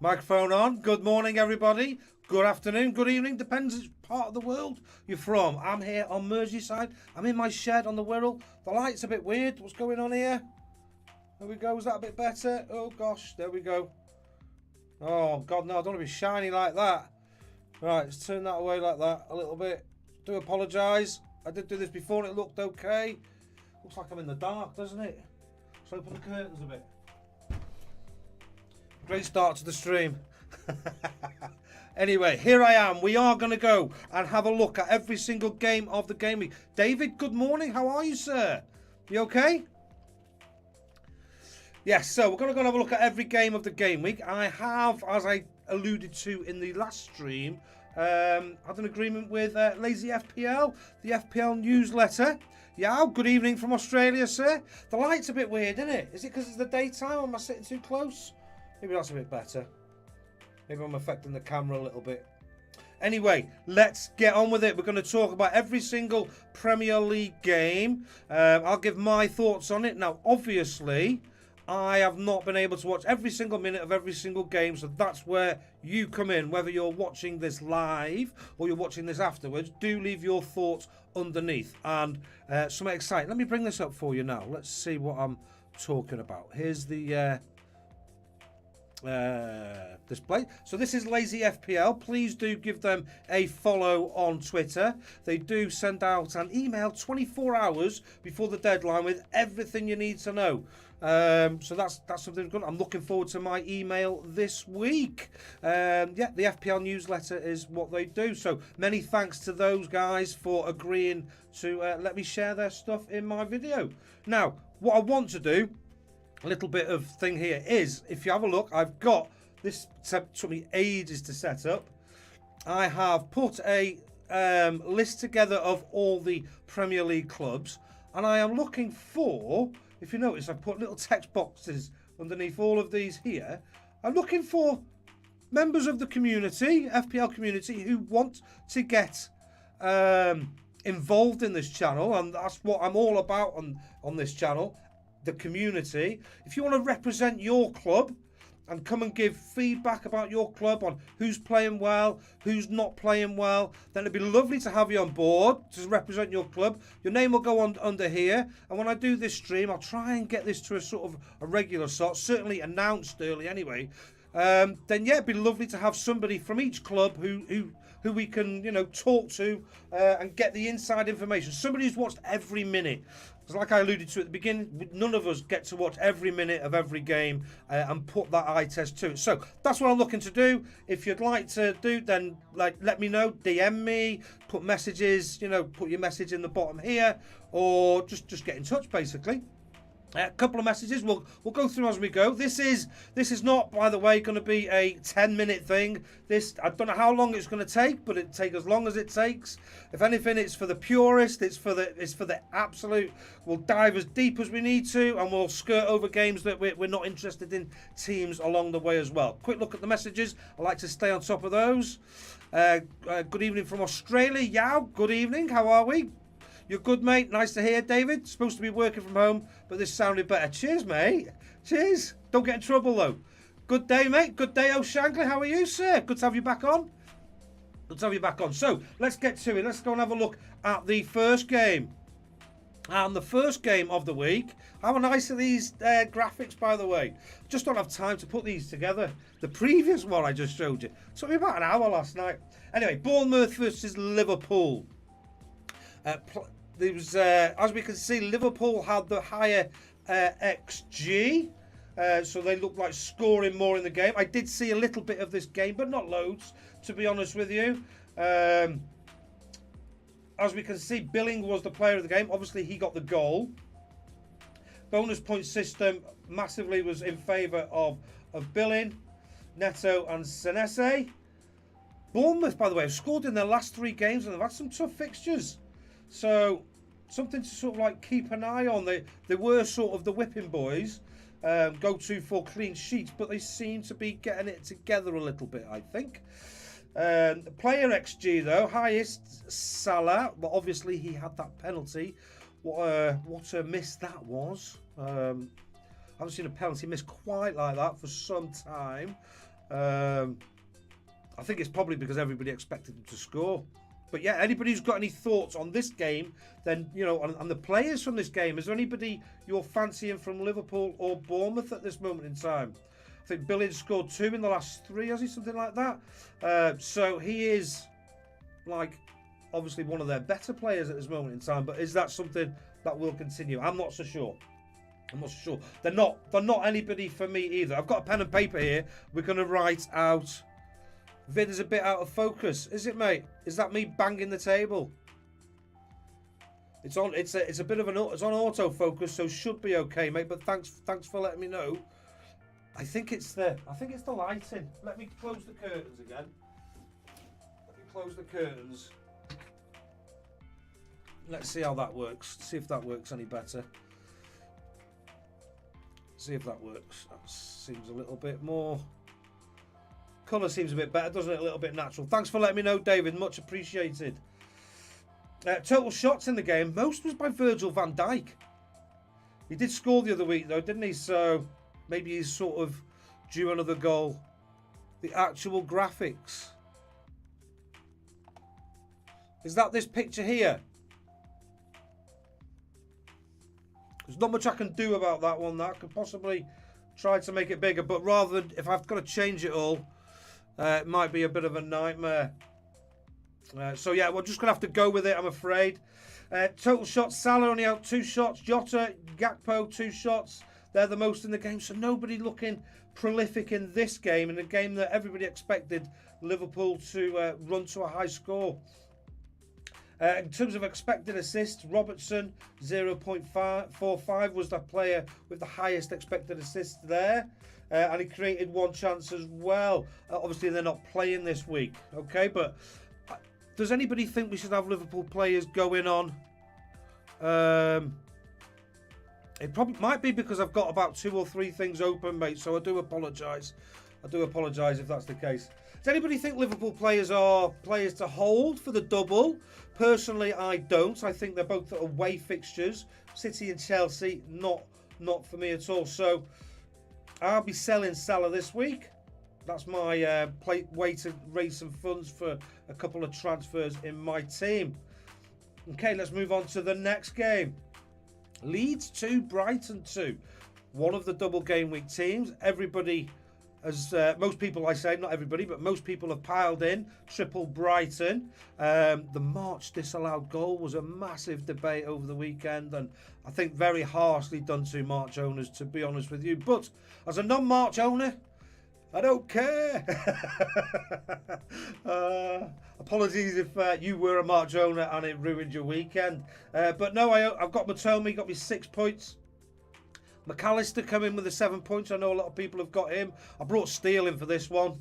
Microphone on. Good morning, everybody. Good afternoon, good evening. Depends which part of the world you're from. I'm here on Merseyside. I'm in my shed on the Wirral. The light's a bit weird. What's going on here? There we go. Is that a bit better? Oh, gosh. There we go. Oh, God, no. I don't want to be shiny like that. Right, let's turn that away like that a little bit. Do apologise. I did do this before and it looked okay. Looks like I'm in the dark, doesn't it? Let's open the curtains a bit. Great start to the stream. Anyway, here I am. We are going to go and have a look at every single game of the game week. David, good morning. How are you, sir? You okay? Yes, so we're going to go and have a look at every game of the game week. I have, as I alluded to in the last stream, had an agreement with LazyFPL, the FPL newsletter. Yeah, good evening from Australia, sir. The light's a bit weird, isn't it? Is it because it's the daytime? Am I sitting too close? Maybe that's a bit better. Maybe I'm affecting the camera a little bit. Anyway, let's get on with it. We're going to talk about every single Premier League game. I'll give my thoughts on it. Now, obviously, I have not been able to watch every single minute of every single game, so that's where you come in. Whether you're watching this live or you're watching this afterwards, do leave your thoughts underneath. And something exciting. Let me bring this up for you now. Let's see what I'm talking about. Here's the display. So this is LazyFPL. Please do give them a follow on Twitter. They do send out an email 24 hours before the deadline with everything you need to know. So that's something good. I'm looking forward to my email this week. Yeah, the FPL newsletter is what they do. So many thanks to those guys for agreeing to let me share their stuff in my video. Now, what I want to do, a little bit of thing here is, if you have a look, I've got this, took me ages to set up. I have put a list together of all the Premier League clubs, and I am looking for, if you notice, I've put little text boxes underneath all of these here. I'm looking for members of the community, FPL community, who want to get involved in this channel, and that's what I'm all about on this channel, the community. If you want to represent your club and come and give feedback about your club on who's playing well, who's not playing well, then it'd be lovely to have you on board to represent your club. Your name will go on under here, and when I do this stream, I'll try and get this to a sort of a regular sort, certainly announced early anyway. Then yeah, it'd be lovely to have somebody from each club who we can, you know, talk to and get the inside information. Somebody who's watched every minute. Because like I alluded to at the beginning, none of us get to watch every minute of every game and put that eye test to it. So that's what I'm looking to do. If you'd like to do, then like let me know, DM me, put messages, you know, put your message in the bottom here, or just get in touch basically. A couple of messages we'll go through as we go. This is not, by the way, going to be a 10-minute thing. I don't know how long it's going to take, but it'll take as long as it takes. If anything, it's for the purist. It's for the absolute. We'll dive as deep as we need to, and we'll skirt over games that we're not interested in, teams along the way as well. Quick look at the messages. I like to stay on top of those. Good evening from Australia. Yao, good evening. How are we? You're good, mate. Nice to hear, David. Supposed to be working from home, but this sounded better. Cheers, mate. Cheers. Don't get in trouble, though. Good day, mate. Good day, O'Shankly. How are you, sir? Good to have you back on. Good to have you back on. So, let's get to it. Let's go and have a look at the first game. And the first game of the week. How nice are these graphics, by the way? Just don't have time to put these together. The previous one I just showed you took me about an hour last night. Anyway, Bournemouth versus Liverpool. There was, as we can see, Liverpool had the higher XG, so they looked like scoring more in the game. I did see a little bit of this game, but not loads, to be honest with you. As we can see, Billing was the player of the game. Obviously, he got the goal. Bonus point system massively was in favour of Billing, Neto and Senese. Bournemouth, by the way, have scored in their last 3 games, and they've had some tough fixtures. So, something to sort of like keep an eye on. They were sort of the whipping boys, go-to for clean sheets, but they seem to be getting it together a little bit, I think. Player XG, though, highest Salah. Well, obviously, he had that penalty. What a miss that was. I haven't seen a penalty miss quite like that for some time. I think it's probably because everybody expected him to score. But yeah, anybody who's got any thoughts on this game, then, you know, on the players from this game, is there anybody you're fancying from Liverpool or Bournemouth at this moment in time? I think Billing scored 2 in the last 3, has he? Something like that. So he is, like, obviously one of their better players at this moment in time. But is that something that will continue? I'm not so sure. I'm not so sure. They're not anybody for me either. I've got a pen and paper here. We're going to write out. Vid is a bit out of focus, is it, mate? Is that me banging the table? It's on. It's a bit of an. It's on autofocus, so should be okay, mate. But thanks for letting me know. I think it's the lighting. Let me close the curtains again. Let me close the curtains. Let's see how that works. See if that works any better. See if that works. That seems a little bit more. Colour seems a bit better, doesn't it? A little bit natural. Thanks for letting me know, David. Much appreciated. Total shots in the game. Most was by Virgil van Dijk. He did score the other week, though, didn't he? So maybe he's sort of due another goal. The actual graphics. Is that this picture here? There's not much I can do about that one. That I could possibly try to make it bigger, but rather than, if I've got to change it all, it might be a bit of a nightmare. So yeah, we're just going to have to go with it, I'm afraid. Total shots, Salah only out 2 shots. Jota, Gakpo, 2 shots. They're the most in the game. So nobody looking prolific in this game, in a game that everybody expected Liverpool to run to a high score. In terms of expected assists, Robertson 0.45 was the player with the highest expected assists there. And he created 1 chance as well. Obviously, they're not playing this week, okay? But Does anybody think we should have Liverpool players going on? It probably might be because I've got about 2 or 3 things open, mate, so I do apologise. I do apologise if that's the case. Does anybody think Liverpool players are players to hold for the double? Personally, I don't. I think they're both away fixtures. City and Chelsea, not for me at all. So I'll be selling Salah this week. That's my way to raise some funds for a couple of transfers in my team. Okay, let's move on to the next game. Leeds 2, Brighton 2. One of the double game week teams. Everybody, as most people, I say, not everybody, but most people have piled in triple Brighton. The March disallowed goal was a massive debate over the weekend, and I think very harshly done to March owners, to be honest with you. But as a non-March owner, I don't care. Apologies if you were a March owner and it ruined your weekend. But no, I've got Matoma, got me 6 points. McAllister come in with the 7 points. I know a lot of people have got him. I brought Steele in for this one.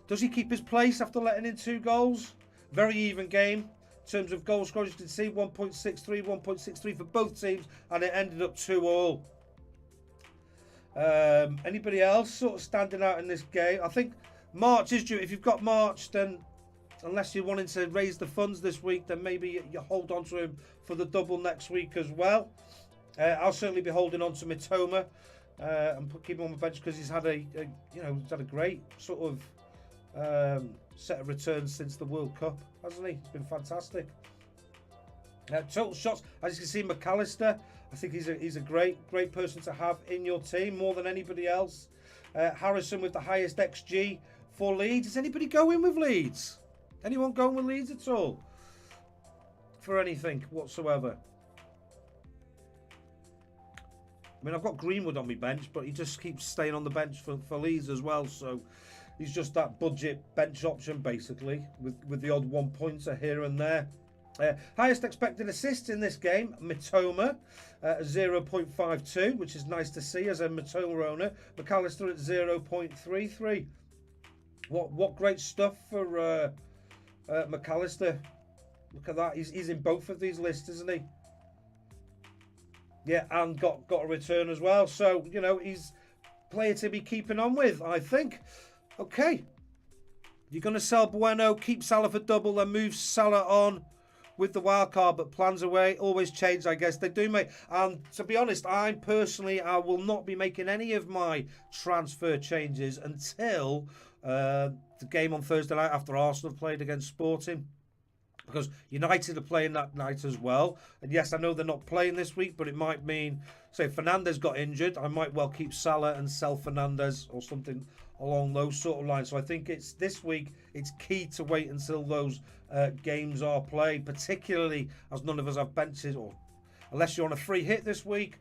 Does he keep his place after letting in 2 goals? Very even game. In terms of goal scoring, you can see 1.63, 1.63 for both teams, and it ended up 2-2. Anybody else sort of standing out in this game? I think March is due. If you've got March, then unless you're wanting to raise the funds this week, then maybe you hold on to him for the double next week as well. I'll certainly be holding on to Mitoma and keep him on my bench because he's had a great sort of set of returns since the World Cup, hasn't he? It's been fantastic. Total shots, as you can see, McAllister. I think he's a great person to have in your team more than anybody else. Harrison with the highest XG for Leeds. Is anybody going with Leeds? Anyone going with Leeds at all? For anything whatsoever? I mean, I've got Greenwood on my bench, but he just keeps staying on the bench for Leeds as well. So he's just that budget bench option, basically, with the odd 1 pointer here and there. Highest expected assists in this game, Mitoma, 0.52, which is nice to see as a Mitoma owner. McAllister at 0.33. What great stuff for McAllister. Look at that. He's in both of these lists, isn't he? Yeah, and got a return as well. So, you know, he's a player to be keeping on with, I think. Okay. You're going to sell Bueno, keep Salah for double, then move Salah on with the wild card, but plans away always change, I guess they do, mate. And to be honest, I will not be making any of my transfer changes until the game on Thursday night after Arsenal played against Sporting, because United are playing that night as well. And yes, I know they're not playing this week, but it might mean, say, Fernandes got injured, I might well keep Salah and sell Fernandes or something along those sort of lines. So I think it's this week, it's key to wait until those games are played, particularly as none of us have benches, or unless you're on a free hit this week.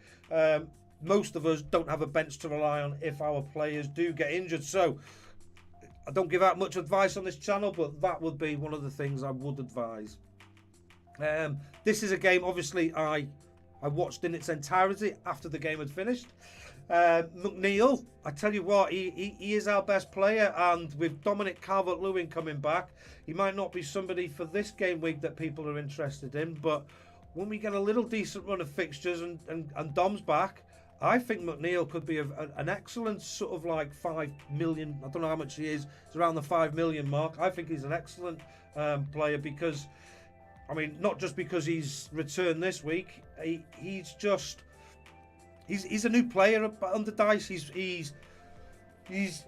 Most of us don't have a bench to rely on if our players do get injured. So I don't give out much advice on this channel, but that would be one of the things I would advise. This is a game, obviously, I watched in its entirety after the game had finished. McNeil, I tell you what, he is our best player, and with Dominic Calvert-Lewin coming back, he might not be somebody for this game week that people are interested in, but when we get a little decent run of fixtures and Dom's back, I think McNeil could be an excellent sort of like 5 million, I don't know how much he is, it's around the 5 million mark. I think he's an excellent player because, I mean, not just because he's returned this week, he's a new player under Dice. He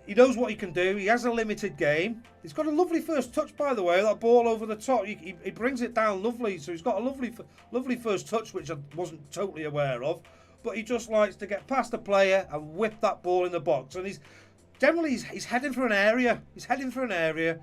knows what he can do. He has a limited game. He's got a lovely first touch, by the way. That ball over the top, he brings it down lovely. So he's got a lovely first touch, which I wasn't totally aware of. But he just likes to get past the player and whip that ball in the box. And he's heading for an area. He's heading for an area.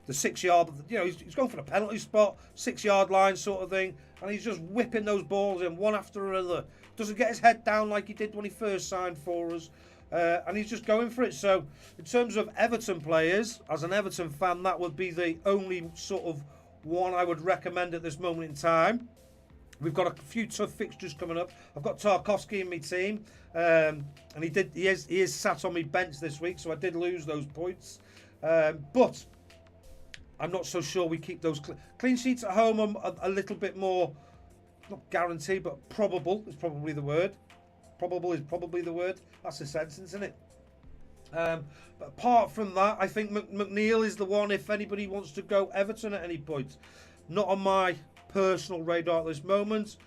The 6 yard, you know, he's going for the penalty spot, 6 yard line sort of thing, and he's just whipping those balls in one after another. Doesn't get his head down like he did when he first signed for us, and he's just going for it. So, in terms of Everton players, as an Everton fan, that would be the only sort of one I would recommend at this moment in time. We've got a few tough fixtures coming up. I've got Tarkowski in my team, and he is sat on my bench this week, so I did lose those points, but I'm not so sure we keep those clean sheets at home. I'm a little bit more, not guaranteed, but probable is probably the word. Probable is probably the word. That's a sentence, isn't it? But apart from that, I think McNeil is the one if anybody wants to go Everton at any point. Not on my personal radar at this moment.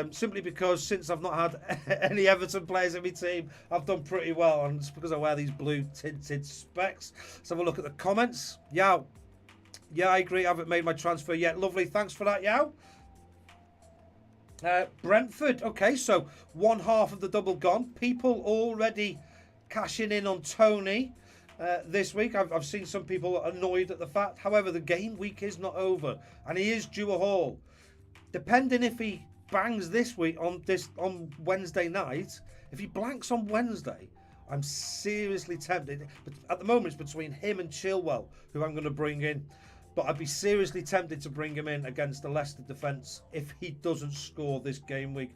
Simply because since I've not had any Everton players in my team, I've done pretty well. And it's because I wear these blue tinted specs. Let's have a look at the comments. Yao. Yeah, I agree. I haven't made my transfer yet. Lovely. Thanks for that, Yao. Brentford. Okay, so one half of the double gone. People already cashing in on Tony this week. I've seen some people annoyed at the fact. However, the game week is not over. And he is due a haul. Depending if he bangs this week on Wednesday night. If he blanks on Wednesday, I'm seriously tempted. But at the moment, it's between him and Chilwell, who I'm going to bring in. But I'd be seriously tempted to bring him in against the Leicester defence if he doesn't score this game week.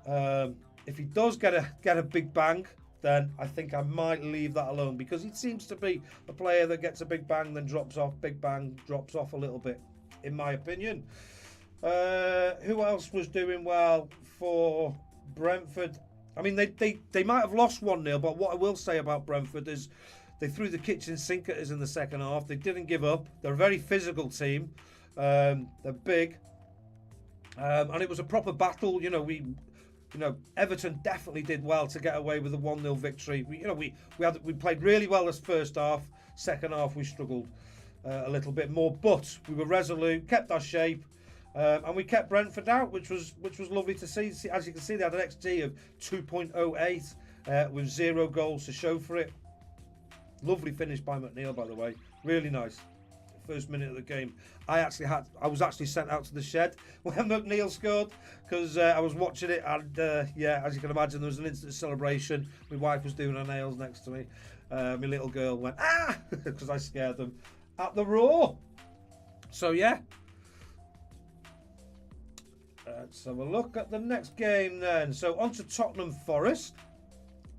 If he does get a big bang, then I think I might leave that alone, because he seems to be a player that gets a big bang, then drops off, big bang, drops off a little bit, in my opinion. Who else was doing well for Brentford? I mean, they might have lost 1-0, but what I will say about Brentford is they threw the kitchen sink at us in the second half. They didn't give up. They're a very physical team. They're big. And it was a proper battle. Everton definitely did well to get away with a 1-0 victory. We played really well this first half. Second half, we struggled a little bit more. But we were resolute, kept our shape. And we kept Brentford out, which was lovely to see. As you can see, they had an XG of 2.08 with 0 goals to show for it. Lovely finish by McNeil, by the way. Really nice. First minute of the game. I was actually sent out to the shed when McNeil scored, because I was watching it, and as you can imagine, there was an instant celebration. My wife was doing her nails next to me. My little girl went, ah, because I scared them at the Raw. So yeah. Let's have a look at the next game then. So on to Tottenham Forest.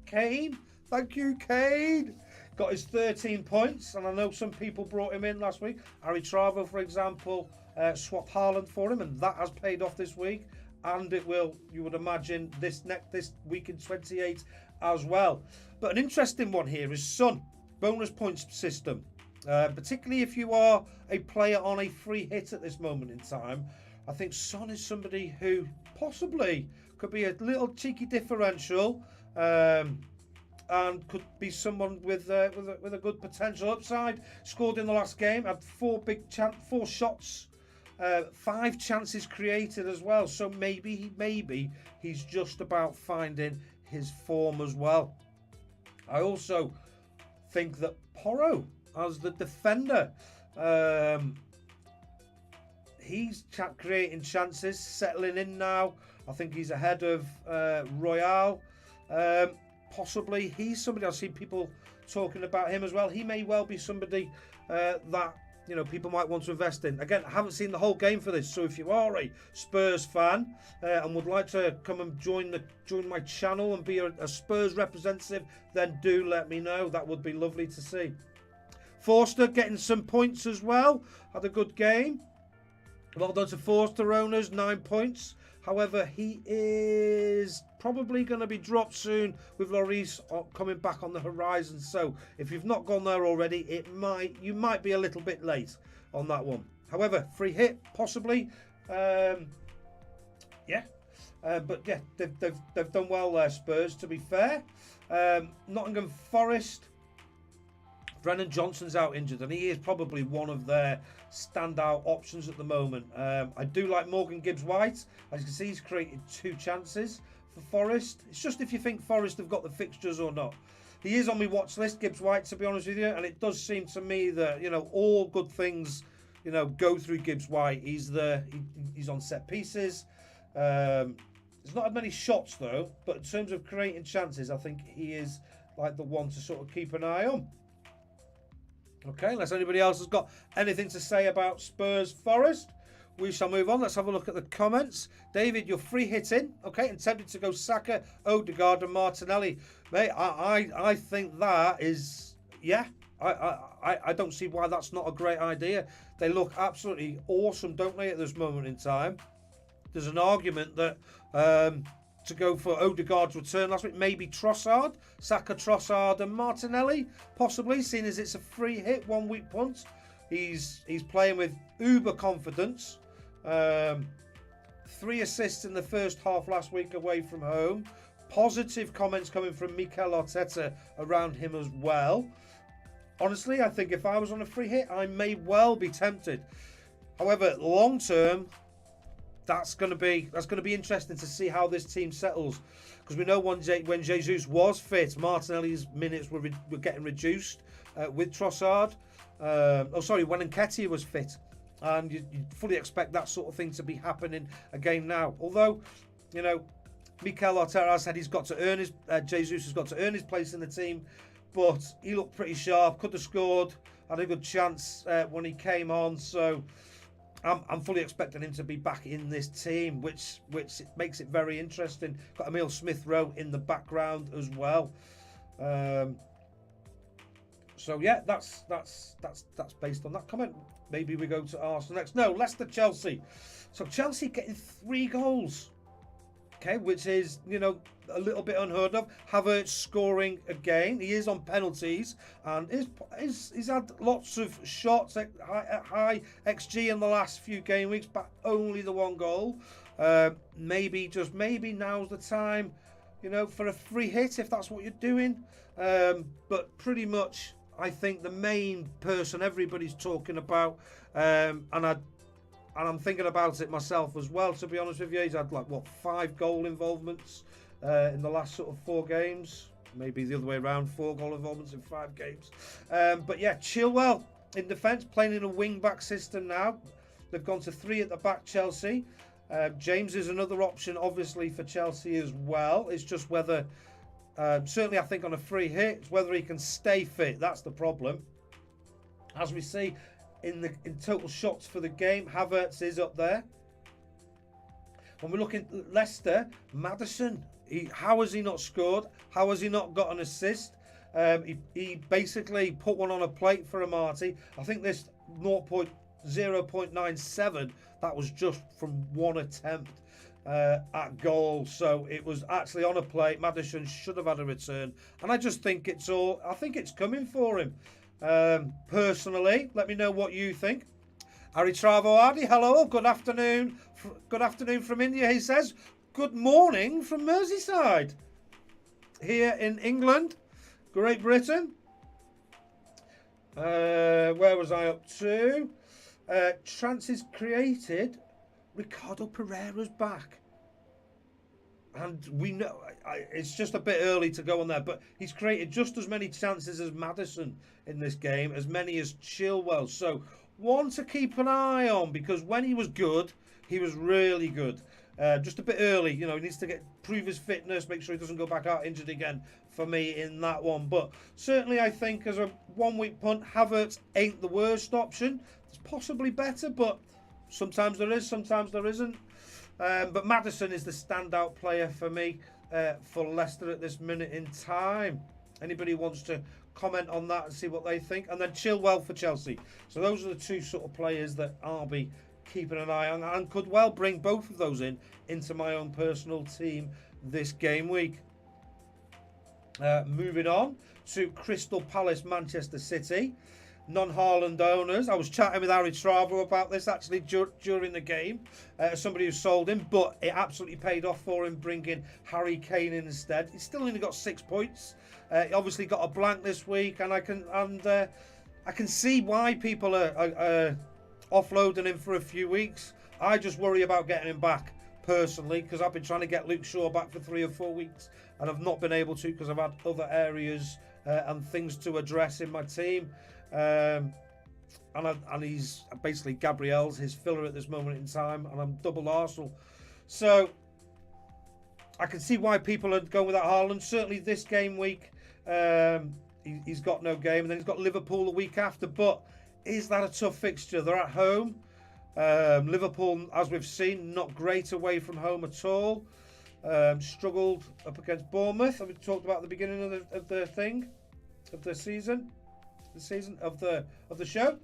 Kane. Thank you, Kane. Got his 13 points, and I know some people brought him in last week. Harry Travo, for example, swapped Haaland for him, and that has paid off this week. And it will, you would imagine, this week in 28 as well. But an interesting one here is Son. Bonus points system. Particularly if you are a player on a free hit at this moment in time. I think Son is somebody who possibly could be a little cheeky differential, and could be someone with a good potential upside. Scored in the last game, had 4 shots, 5 chances created as well. So maybe he's just about finding his form as well. I also think that Porro as the defender. He's creating chances, settling in now. I think he's ahead of Royale. Possibly he's somebody, I've seen people talking about him as well. He may well be somebody that people might want to invest in. Again, I haven't seen the whole game for this, so if you are a Spurs fan and would like to come and join my channel and be a Spurs representative, then do let me know. That would be lovely to see. Forster getting some points as well. Had a good game. Well done to Forster owners, 9 points. However, he is probably going to be dropped soon with Lloris coming back on the horizon. So if you've not gone there already, you might be a little bit late on that one. However, free hit possibly. But yeah, they've done well there, Spurs. To be fair, Nottingham Forest. Brennan Johnson's out injured, and he is probably one of their standout options at the moment. I do like Morgan Gibbs-White. As you can see, he's created 2 chances for Forest. It's just if you think Forest have got the fixtures or not. He is on my watch list, Gibbs-White, to be honest with you, and it does seem to me that all good things go through Gibbs-White. He's on set pieces. There's not as many shots though, but in terms of creating chances, I think he is like the one to sort of keep an eye on. Okay, unless anybody else has got anything to say about Spurs Forest, we shall move on. Let's have a look at the comments. David, you're free hitting, okay, and tempted to go Saka, Odegaard and Martinelli. Mate, I think that is, yeah, I don't see why that's not a great idea. They look absolutely awesome, don't they, at this moment in time? There's an argument that to go for Odegaard's return last week, maybe Trossard, Saka, Trossard and Martinelli, possibly, seeing as it's a free hit, 1 week punt. He's playing with uber confidence. 3 assists in the first half last week away from home. Positive comments coming from Mikel Arteta around him as well. Honestly, I think if I was on a free hit, I may well be tempted. However, long term, that's going to be interesting to see how this team settles, because we know when Jesus was fit, Martinelli's minutes were getting reduced with Trossard. When Nketiah was fit, and you fully expect that sort of thing to be happening again now. Although, you know, Mikel Arteta said he's got to earn his Jesus has got to earn his place in the team, but he looked pretty sharp, could have scored, had a good chance when he came on. So I'm fully expecting him to be back in this team, which makes it very interesting. Got Emile Smith-Rowe in the background as well. So yeah, that's based on that comment. Maybe we go to Arsenal next. No, Leicester Chelsea. So Chelsea getting 3 goals. Okay, which is, you know, a little bit unheard of. Havertz scoring again. He is on penalties, and he's had lots of shots at high XG in the last few game weeks, but only the 1 goal. Maybe now's the time, you know, for a free hit if that's what you're doing. But pretty much, I think the main person everybody's talking about, and I'm thinking about it myself as well, to be honest with you. He's had, like, what, 5 goal involvements in the last sort of 4 games. Maybe the other way around, 4 goal involvements in 5 games. But yeah, Chilwell in defence, playing in a wing-back system now. They've gone to 3 at the back, Chelsea. James is another option, obviously, for Chelsea as well. It's just whether, certainly I think on a free hit, it's whether he can stay fit. That's the problem. As we see, in total shots for the game, Havertz is up there. When we look at Leicester, Maddison, how has he not scored? How has he not got an assist? He basically put one on a plate for Amati. I think this 0.97, that was just from 1 attempt at goal. So it was actually on a plate. Maddison should have had a return, and I just think it's coming for him. Personally, let me know what you think. Harry Travoardi, hello, good afternoon from India. He says, good morning from Merseyside, here in England, Great Britain. Where was I up to? Chances created, Ricardo Pereira's back. And we know it's just a bit early to go on there, but he's created just as many chances as Maddison in this game, as many as Chilwell. So one to keep an eye on, because when he was good, he was really good. Just a bit early, you know, he needs to prove his fitness, make sure he doesn't go back out injured again for me in that one. But certainly I think as a 1 week punt, Havertz ain't the worst option. It's possibly better, but sometimes there is, sometimes there isn't. But Maddison is the standout player for me for Leicester at this minute in time. Anybody wants to comment on that and see what they think? And then Chilwell for Chelsea. So those are the 2 sort of players that I'll be keeping an eye on, and could well bring both of those into my own personal team this game week. Moving on to Crystal Palace, Manchester City. Non-Haaland owners. I was chatting with Harry Travo about this actually during the game. Somebody who sold him, but it absolutely paid off for him, bringing Harry Kane in instead. He's still only got 6 points. He obviously got a blank this week, and I can see why people are offloading him for a few weeks. I just worry about getting him back personally, because I've been trying to get Luke Shaw back for 3 or 4 weeks, and I've not been able to because I've had other areas and things to address in my team. And he's basically Gabriel's his filler at this moment in time, and I'm double Arsenal, so I can see why people are going with that Haaland. Certainly this game week, he's got no game, and then he's got Liverpool the week after. But is that a tough fixture? They're at home. Liverpool, as we've seen, not great away from home at all. Struggled up against Bournemouth, and we talked about at the beginning of the season. the season of the show.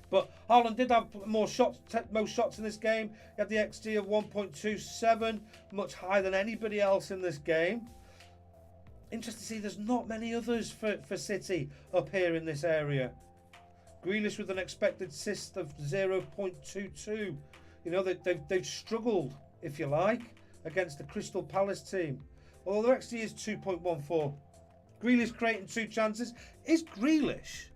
But Haaland did have more shots, most shots in this game. He had the XG of 1.27, much higher than anybody else in this game. Interesting to see there's not many others for City up here in this area. Grealish with an expected assist of 0.22. You know, they've struggled, if you like, against the Crystal Palace team. Although their XG is 2.14. Grealish creating 2 chances. Is Grealish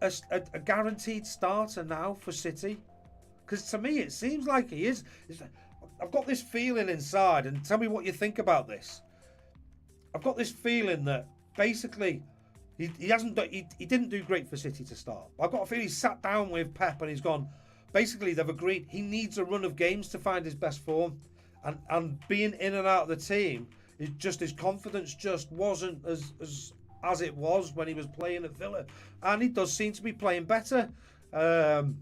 a guaranteed starter now for City? Because to me, it seems like he is. I've got this feeling inside, and tell me what you think about this. I've got this feeling that basically he didn't do great for City to start. I've got a feeling he sat down with Pep and he's gone. Basically, they've agreed he needs a run of games to find his best form, and being in and out of the team, his confidence just wasn't as it was when he was playing at Villa, and he does seem to be playing better. And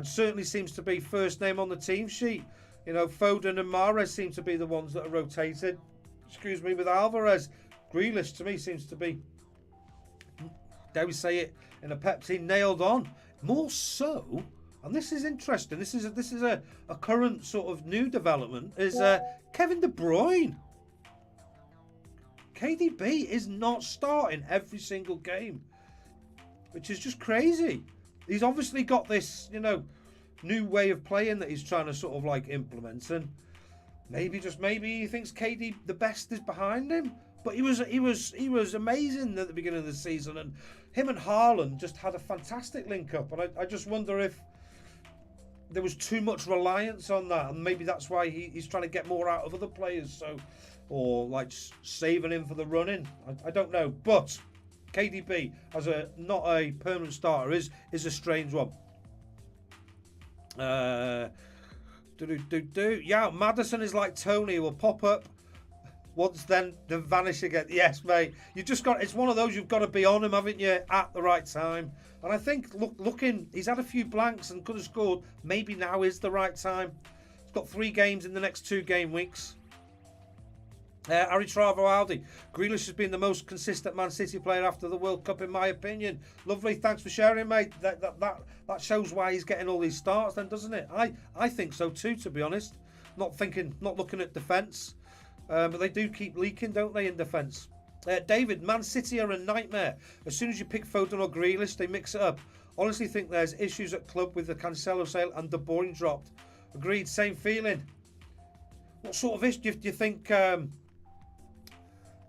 certainly seems to be first name on the team sheet. You know, Foden and Mahrez seem to be the ones that are rotated. Excuse me, with Alvarez. Grealish to me seems to be, dare we say it, in a Pep team, nailed on. More so, and this is interesting. This is a current sort of new development. Is Kevin De Bruyne. KDB is not starting every single game, which is just crazy. He's obviously got this, you know, new way of playing that he's trying to sort of like implement, and maybe he thinks KD the best is behind him. But he was amazing at the beginning of the season, and him and Haaland just had a fantastic link up, and I just wonder if there was too much reliance on that, and maybe that's why he's trying to get more out of other players, so, or like saving him for the run-in. I don't know, but KDB as not a permanent starter is a strange one. Yeah, Maddison is like Tony, will pop up once, then vanish again. Yes, mate. You just got. It's one of those you've got to be on him, haven't you, at the right time. And I think looking, he's had a few blanks and could have scored. Maybe now is the right time. He's got 3 games in the next 2 game weeks. Harry Aldi. Grealish has been the most consistent Man City player after the World Cup, in my opinion. Lovely, thanks for sharing, mate. That shows why he's getting all these starts, then, doesn't it? I think so too, to be honest. Not looking at defence, but they do keep leaking, don't they, in defence? David, Man City are a nightmare. As soon as you pick Foden or Grealish, they mix it up. Honestly, think there's issues at club with the Cancelo sale and De Bruyne dropped. Agreed, same feeling. What sort of issue do you think?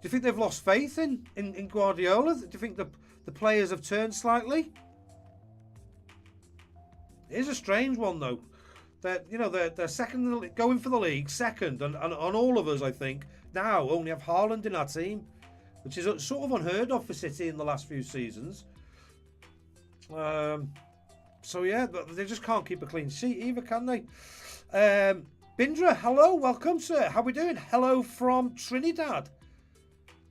Do you think they've lost faith in Guardiola? Do you think the players have turned slightly? It is a strange one, though. They're second, going for the league, second, and all of us, I think, now only have Haaland in our team, which is sort of unheard of for City in the last few seasons. So yeah, they just can't keep a clean sheet either, can they? Bindra, hello, welcome, sir. How we doing? Hello from Trinidad.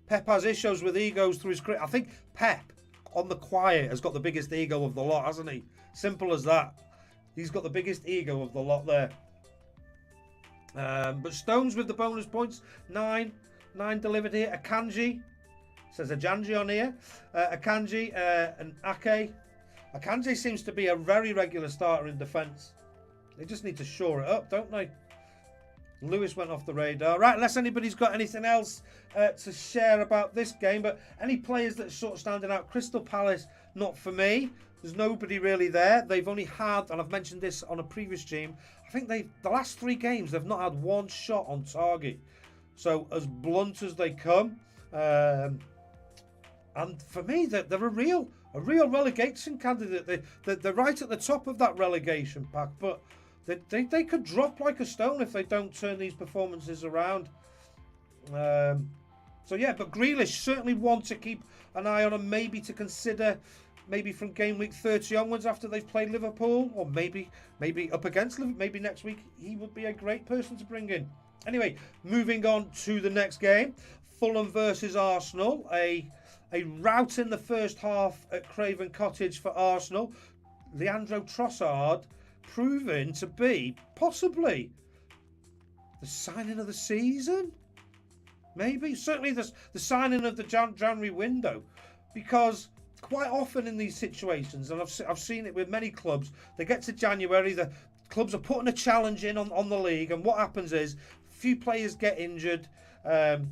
Pep has issues with egos through his career. I think Pep, on the quiet, has got the biggest ego of the lot, hasn't he? Simple as that. He's got the biggest ego of the lot there. But Stones with the bonus points. 9 delivered here. Akanji. Says Ajanji on here. Akanji and Ake. Akanji seems to be a very regular starter in defence. They just need to shore it up, don't they? Lewis went off the radar. Right, unless anybody's got anything else to share about this game, but any players that are sort of standing out. Crystal Palace, not for me. There's nobody really there. They've only had, and I've mentioned this on a previous stream, I think the last 3 games, they've not had 1 shot on target. So as blunt as they come. And for me, they're a real relegation candidate. They're right at the top of that relegation pack, but they could drop like a stone if they don't turn these performances around. So yeah, but Grealish certainly want to keep an eye on him, maybe to consider, maybe from game week 30 onwards after they've played Liverpool, or maybe up against Liverpool. Maybe next week he would be a great person to bring in. Anyway, moving on to the next game, Fulham versus Arsenal. A rout in the first half at Craven Cottage for Arsenal. Leandro Trossard proven to be possibly the signing of the season. Maybe, certainly the signing of the January window, because quite often in these situations, and I've seen it with many clubs, they get to January, the clubs are putting a challenge in on the league, and what happens is few players get injured,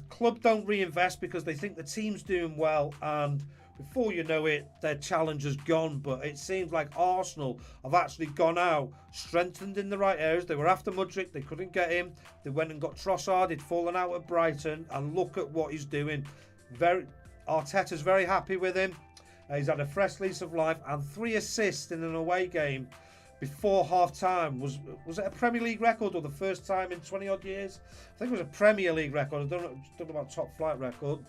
club don't reinvest because they think the team's doing well, and before you know it, their challenge is gone. But it seems like Arsenal have actually gone out, strengthened in the right areas. They were after Mudryk, they couldn't get him. They went and got Trossard, he'd fallen out at Brighton, and look at what he's doing. Arteta's very happy with him. He's had a fresh lease of life, and 3 assists in an away game before half-time. Was it a Premier League record, or the first time in 20-odd years? I think it was a Premier League record. I don't know about top flight record.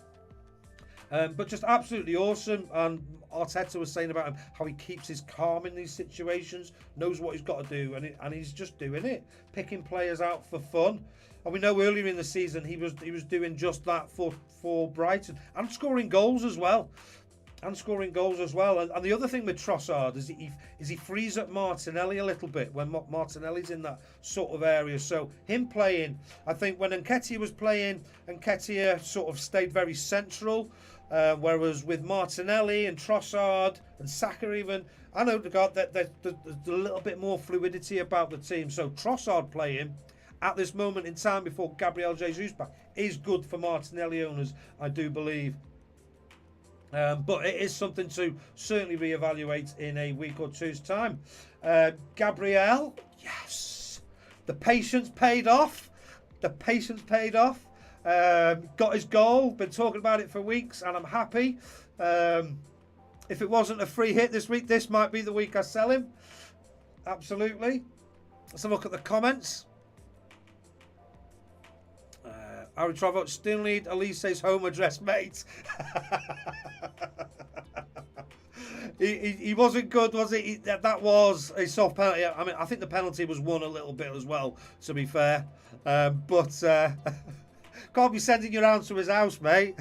But just absolutely awesome. And Arteta was saying about him how he keeps his calm in these situations, knows what he's got to do, and he's just doing it, picking players out for fun. And we know earlier in the season he was doing just that for Brighton, and scoring goals as well. And the other thing with Trossard is he frees up Martinelli a little bit when Martinelli's in that sort of area. So him playing, I think when Nketiah was playing, Nketiah sort of stayed very central. Whereas with Martinelli and Trossard and Saka even, I know that there's a little bit more fluidity about the team. So Trossard playing at this moment in time before Gabriel Jesus back is good for Martinelli owners, I do believe. But it is something to certainly reevaluate in a week or two's time. Gabriel, yes, the patience paid off. Got his goal, been talking about it for weeks, and I'm happy. If it wasn't a free hit this week, this might be the week I sell him. Absolutely. Let's have a look at the comments. Harry Trevor still need Elise's home address, mate. he wasn't good, was he? That was a soft penalty. I mean, I think the penalty was won a little bit as well, to be fair. But can't be sending you around to his house, mate.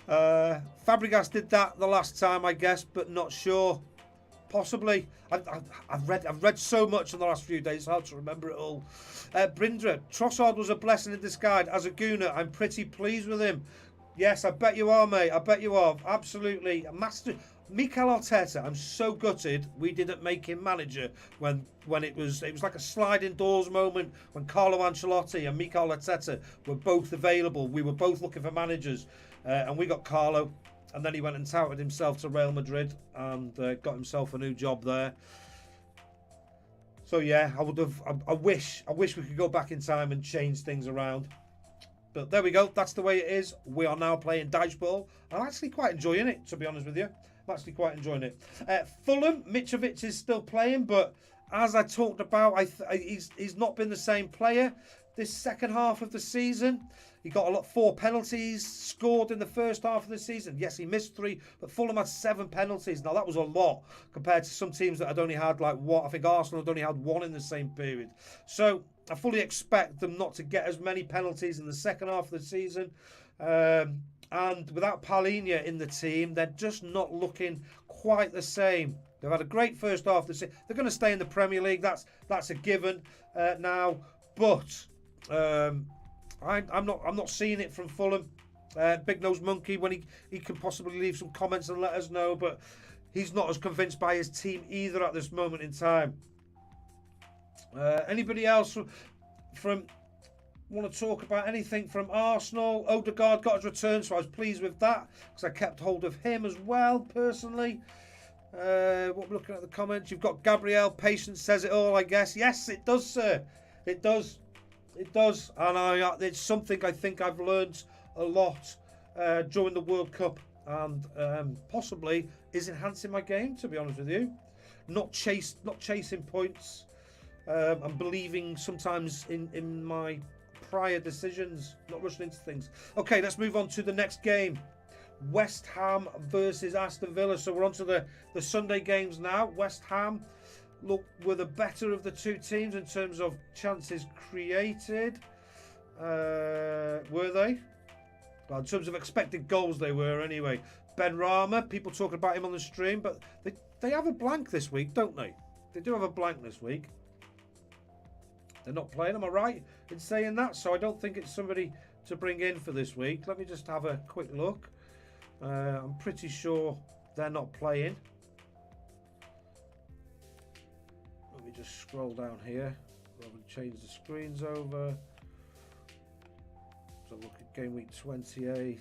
Fabregas did that the last time, I guess, but not sure. Possibly. I've read so much in the last few days, it's hard to remember it all. Brindra, Trossard was a blessing in disguise. As a Gooner, I'm pretty pleased with him. Yes, I bet you are, mate. I bet you are. Absolutely. Master Mikel Arteta, I'm so gutted we didn't make him manager when it was like a sliding doors moment when Carlo Ancelotti and Mikel Arteta were both available. We were both looking for managers, and we got Carlo. And then he went and touted himself to Real Madrid and got himself a new job there. So yeah, I wish we could go back in time and change things around. But there we go. That's the way it is. We are now playing dice ball. I'm actually quite enjoying it, to be honest with you. I'm actually quite enjoying it. Fulham, Mitrovic is still playing, but as I talked about, he's not been the same player this second half of the season. He got 4 penalties scored in the first half of the season. Yes, he missed 3, but Fulham had 7 penalties. Now, that was a lot compared to some teams that had only had like what? I think Arsenal had only had 1 in the same period. So I fully expect them not to get as many penalties in the second half of the season. And without Palhinha in the team, they're just not looking quite the same. They've had a great first half of the season. They're going to stay in the Premier League. That's a given now. But I'm not seeing it from Fulham. Big Nose Monkey, when he can possibly leave some comments and let us know, but he's not as convinced by his team either at this moment in time. Anybody else from want to talk about anything from Arsenal? Odegaard got his return, so I was pleased with that because I kept hold of him as well personally. What we're looking at the comments, you've got Gabriel. Patience says it all, I guess. Yes, it does, sir. It does. It does, and it's something I think I've learned a lot during the World Cup, and possibly is enhancing my game. To be honest with you, not chasing points. I'm believing sometimes in my prior decisions, not rushing into things. Okay, let's move on to the next game. West Ham versus Aston Villa. So we're on to the Sunday games now. West Ham were the better of the two teams in terms of chances created. Were they? Well, in terms of expected goals, they were anyway. Ben Rama, people talking about him on the stream, but they have a blank this week, don't they? They do have a blank this week. They're not playing, am I right in saying that? So I don't think it's somebody to bring in for this week. Let me just have a quick look. I'm pretty sure they're not playing. Let me just scroll down here rather than change the screens over. So look at game week 28.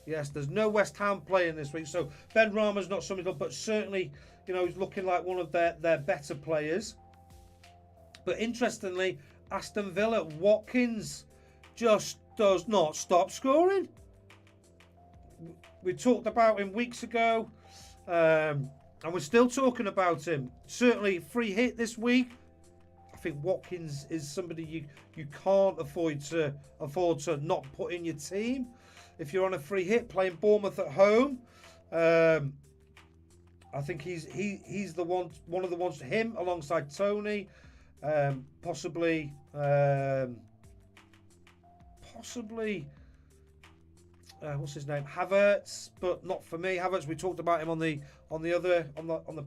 Yes, there's no West Ham playing this week, so Ben Rama's not something up, but certainly, you know, he's looking like one of their better players. But interestingly, Aston Villa, Watkins just does not stop scoring. We talked about him weeks ago, and we're still talking about him. Certainly, free hit this week. I think Watkins is somebody you can't afford to not put in your team. If you're on a free hit playing Bournemouth at home, I think he's the one of the ones. Him alongside Tony, possibly what's his name, Havertz, but not for me. Havertz, we talked about him on the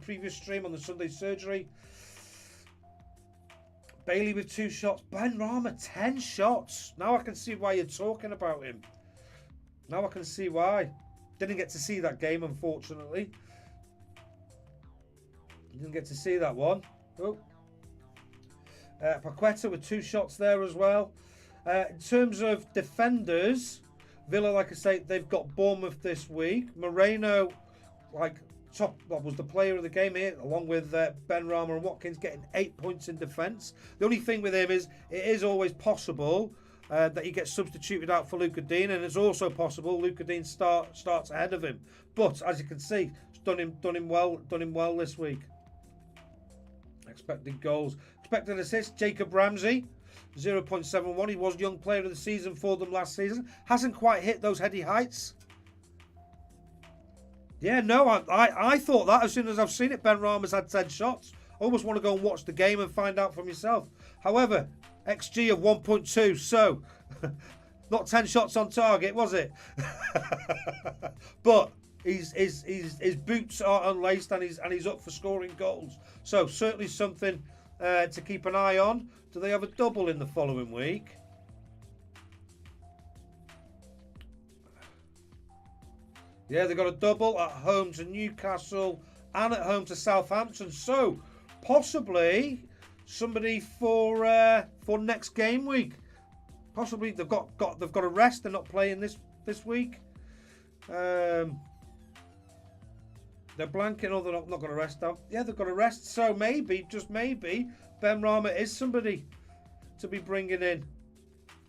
previous stream on the Sunday surgery. Bailey with 2 shots. Ben Rama 10 shots. Now I can see why you're talking about him. Now I can see why. Didn't get to see that game, unfortunately. Didn't get to see that one. Oh. Paqueta with 2 shots there as well. In terms of defenders, Villa, like I say, they've got Bournemouth this week. Moreno, was the player of the game here, along with Ben Rama and Watkins, getting 8 points in defence. The only thing with him is it is always possible that he gets substituted out for Luca Dean, and it's also possible Luca Dean starts ahead of him. But as you can see, it's done him well this week. Expected goals, expected assists. Jacob Ramsey, 0.71. He was young player of the season for them last season. Hasn't quite hit those heady heights. Yeah, no, I thought that as soon as I've seen it. Ben Rama's had 10 shots. I almost want to go and watch the game and find out from yourself. However, XG of 1.2, so not 10 shots on target, was it? But his boots are unlaced and he's up for scoring goals. So certainly something to keep an eye on. Do they have a double in the following week? Yeah, they've got a double at home to Newcastle and at home to Southampton. So possibly somebody for next game week. Possibly they've got a rest. They're not playing this week. They're blanking. Oh, they're not got a rest. Yeah, they've got a rest. So maybe, just maybe, Ben Rama is somebody to be bringing in.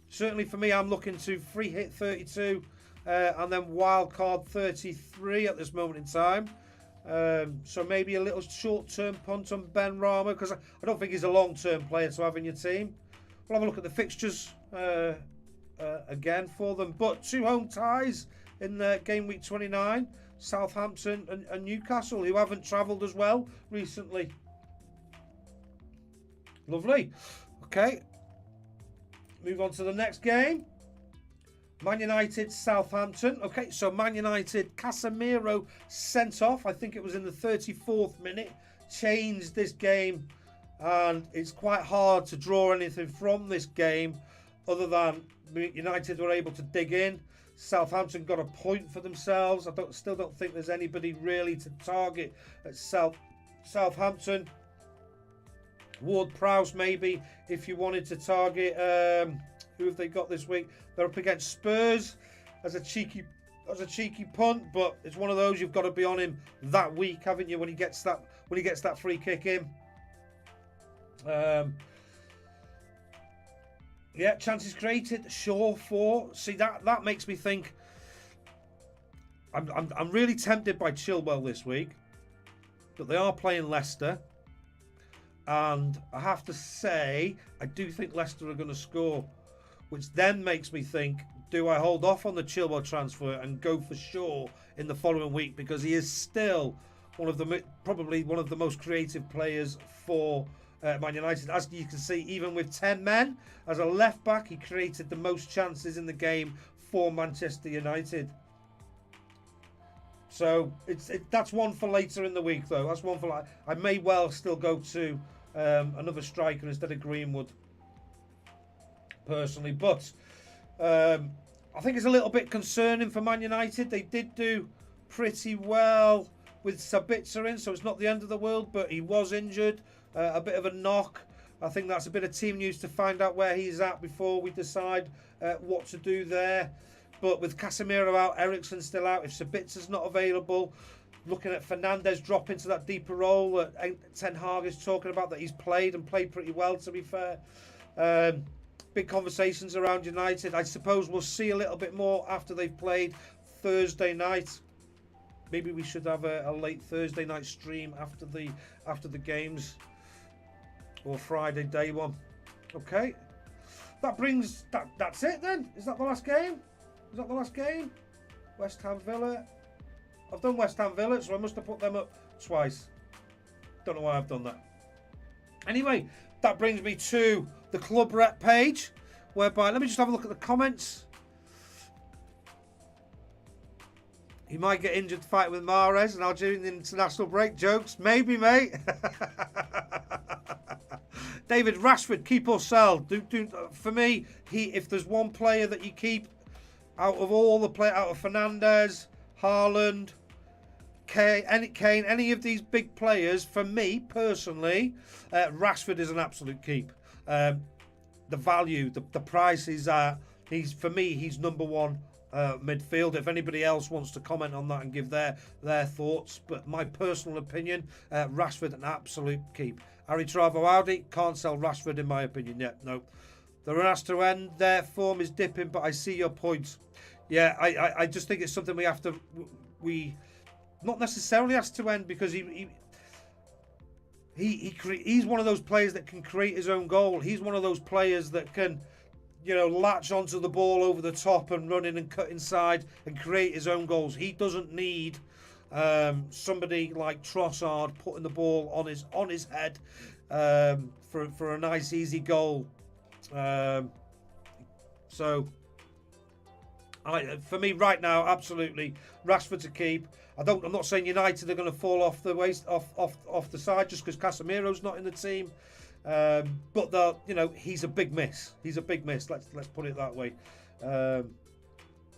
Certainly for me, I'm looking to free hit 32 and then wild card 33 at this moment in time. So maybe a little short-term punt on Ben Rama, because I don't think he's a long-term player to have in your team. We'll have a look at the fixtures again for them. But 2 home ties in game week 29. Southampton and Newcastle, who haven't travelled as well recently. Lovely. Okay. Move on to the next game. Man United, Southampton. Okay, so Man United, Casemiro sent off. I think it was in the 34th minute. Changed this game. And it's quite hard to draw anything from this game other than United were able to dig in. Southampton got a point for themselves. I still don't think there's anybody really to target at Southampton. Ward-Prowse maybe if you wanted to target. Who have they got this week? They're up against Spurs as a cheeky punt, but it's one of those you've got to be on him that week, haven't you? When he gets that free kick in. Yeah, chances created, sure, 4. See, that makes me think. I'm really tempted by Chilwell this week, but they are playing Leicester, and I have to say I do think Leicester are going to score, which then makes me think: do I hold off on the Chilwell transfer and go for Shaw in the following week, because he is still probably one of the most creative players for Man United. As you can see, even with 10 men as a left back, he created the most chances in the game for Manchester United. So that's one for later in the week, though. That's one for I may well still go to another striker instead of Greenwood, personally. But I think it's a little bit concerning for Man United. They did do pretty well with Sabitzer in, so it's not the end of the world, but he was injured, a bit of a knock. I think that's a bit of team news to find out where he's at before we decide what to do there. But with Casemiro out, Eriksen still out, if Sabitzer's not available, looking at Fernandes drop into that deeper role that Ten Hag is talking about, that he's played and played pretty well, to be fair. Big conversations around United. I suppose we'll see a little bit more after they've played Thursday night. Maybe we should have a late Thursday night stream after the games, or Friday day one. Okay, that's it then. Is that the last game? Is that the last game? West Ham Villa. I've done West Ham Villa, so I must have put them up twice. Don't know why I've done that. Anyway, that brings me to the club rep page, whereby, let me just have a look at the comments. He might get injured fighting with Mahrez, and I'll do the international break. Jokes, maybe, mate. David, Rashford, keep or sell? For me, if there's one player that you keep out of all the out of Fernandes, Haaland, Kane, any of these big players, for me personally, Rashford is an absolute keep. The value, the price he's at, for me, he's number one midfield. If anybody else wants to comment on that and give their thoughts, but my personal opinion, Rashford an absolute keep. Harry Travo Audi, can't sell Rashford in my opinion yet. No, the run has to end. Their form is dipping, but I see your point. Yeah, I just think it's something we not necessarily has to end, because he's one of those players that can create his own goal. He's one of those players that can, latch onto the ball over the top and run in and cut inside and create his own goals. He doesn't need somebody like Trossard putting the ball on his head for a nice easy goal. So for me right now, absolutely Rashford to keep. I'm not saying United are going to fall off the side just because Casemiro's not in the team. But he's a big miss. He's a big miss. Let's put it that way.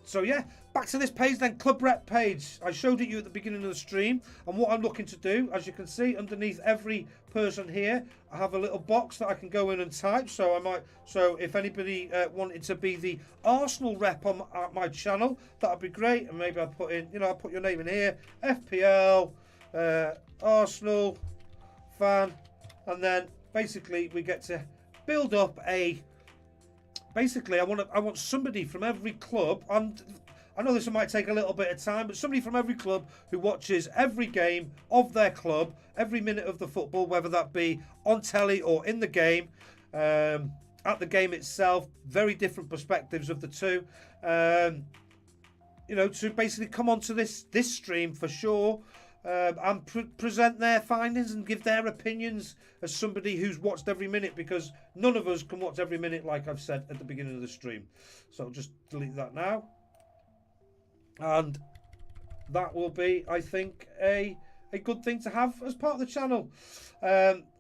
So yeah, back to this page then, club rep page. I showed it you at the beginning of the stream, and what I'm looking to do, as you can see underneath every person here, I have a little box that I can go in and type. So if anybody wanted to be the Arsenal rep on my channel, that'd be great. And maybe I'd put in, I'll put your name in here, FPL, Arsenal fan, and then basically we get to build up basically I want somebody from every club, and I know this might take a little bit of time, but somebody from every club who watches every game of their club, every minute of the football, whether that be on telly or in the game, at the game itself, very different perspectives of the two, to basically come onto this stream for sure, and present their findings and give their opinions as somebody who's watched every minute, because none of us can watch every minute, like I've said at the beginning of the stream. So I'll just delete that now, and that will be, I think, a good thing to have as part of the channel.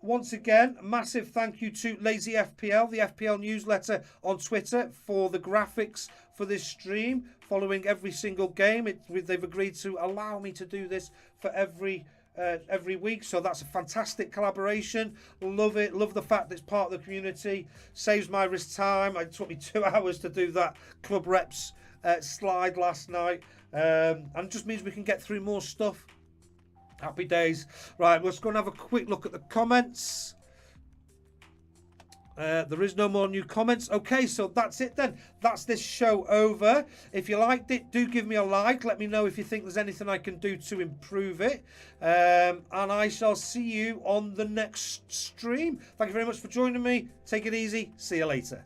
Once again, massive thank you to LazyFPL, the FPL newsletter on Twitter, for the graphics for this stream following every single game. They've agreed to allow me to do this for every week, so that's a fantastic collaboration. Love it. Love the fact that it's part of the community. Saves my wrist time. It took me 2 hours to do that club reps slide last night, and just means we can get through more stuff. Happy days. Right, let's go and have a quick look at the comments. There is no more new comments. Okay, so that's it then. That's this show over. If you liked it, do give me a like. Let me know if you think there's anything I can do to improve it. And I shall see you on the next stream. Thank you very much for joining me. Take it easy. See you later.